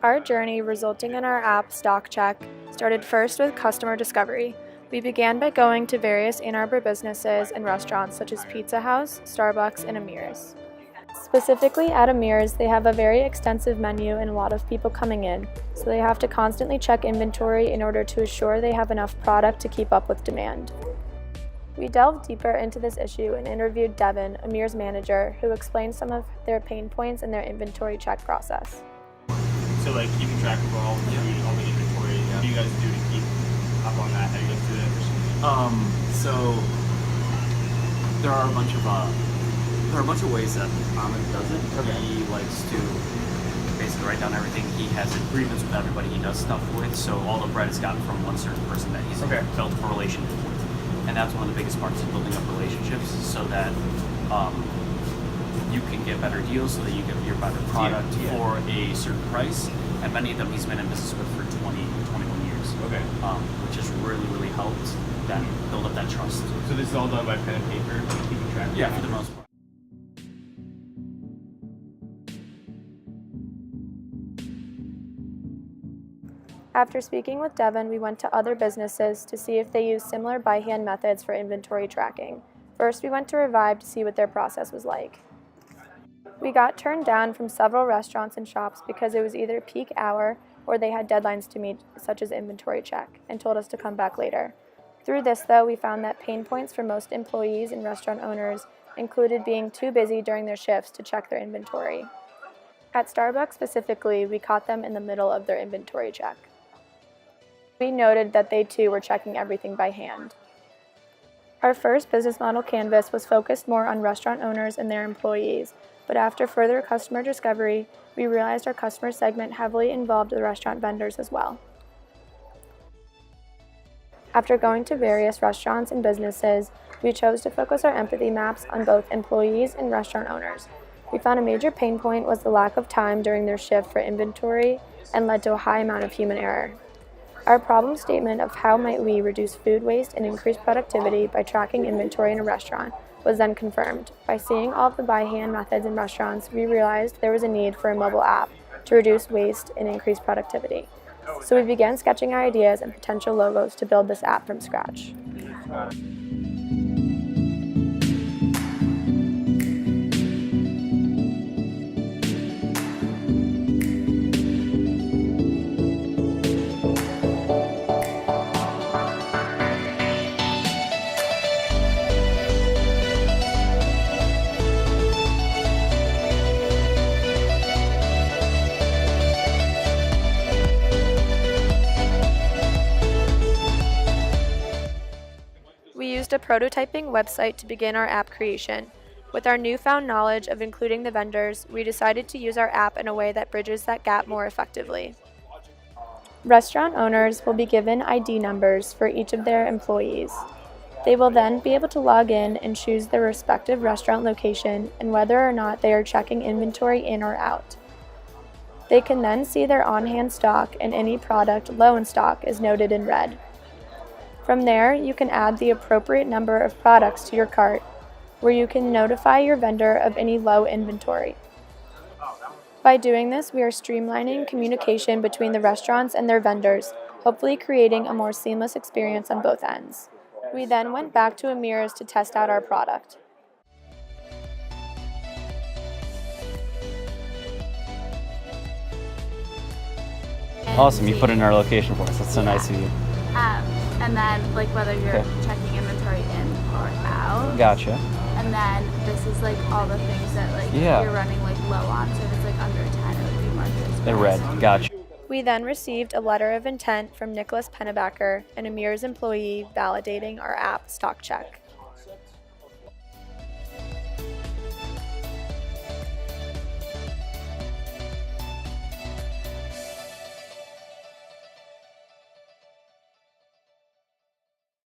Our journey resulting in our app, Stock Check, started first with customer discovery. We began by going to various Ann Arbor businesses and restaurants such as Pizza House, Starbucks, and Amir's. Specifically at Amir's, they have a very extensive menu and a lot of people coming in, so they have to constantly check inventory in order to assure they have enough product to keep up with demand. We delved deeper into this issue and interviewed Devin, Amir's manager, who explained some of their pain points in their inventory check process. So like keeping track of all the food, all the inventory, what do you guys do to keep up on that? How do you guys do that efficiently? So there are a bunch of ways that Ahmed does it. Okay. He likes to basically write down everything. He has agreements with everybody he does stuff with, so all the bread is gotten from one certain person that he's built a relationship with. And that's one of the biggest parts of building up relationships, so that you can get better deals, so that you get your better product for a certain price. And many of them he's been in business with for 21 years. Okay. Which has really, really helped that build up that trust. So this is all done by pen and paper, keeping track of Yeah, for the most part. After speaking with Devin, we went to other businesses to see if they used similar by-hand methods for inventory tracking. First, we went to Revive to see what their process was like. We got turned down from several restaurants and shops because it was either peak hour or they had deadlines to meet, such as inventory check, and told us to come back later. Through this, though, we found that pain points for most employees and restaurant owners included being too busy during their shifts to check their inventory. At Starbucks specifically, we caught them in the middle of their inventory check. We noted that they too were checking everything by hand. Our first business model canvas was focused more on restaurant owners and their employees, but after further customer discovery, we realized our customer segment heavily involved the restaurant vendors as well. After going to various restaurants and businesses, we chose to focus our empathy maps on both employees and restaurant owners. We found a major pain point was the lack of time during their shift for inventory and led to a high amount of human error. Our problem statement of how might we reduce food waste and increase productivity by tracking inventory in a restaurant was then confirmed. By seeing all of the by-hand methods in restaurants, we realized there was a need for a mobile app to reduce waste and increase productivity. So we began sketching our ideas and potential logos to build this app from scratch. We used a prototyping website to begin our app creation. With our newfound knowledge of including the vendors, we decided to use our app in a way that bridges that gap more effectively. Restaurant owners will be given ID numbers for each of their employees. They will then be able to log in and choose their respective restaurant location and whether or not they are checking inventory in or out. They can then see their on-hand stock, and any product low in stock is noted in red. From there, you can add the appropriate number of products to your cart, where you can notify your vendor of any low inventory. By doing this, we are streamlining communication between the restaurants and their vendors, hopefully creating a more seamless experience on both ends. We then went back to Amir's to test out our product. Awesome, you put in our location for us. That's so nice of you. And then like whether you're checking inventory in or out. Gotcha. And then this is like all the things that like you're running like low on. So if it's like under 10, it would be marked as In red. Gotcha. We then received a letter of intent from Nicholas Pennebacker, an Amir's employee, validating our app, Stock Check.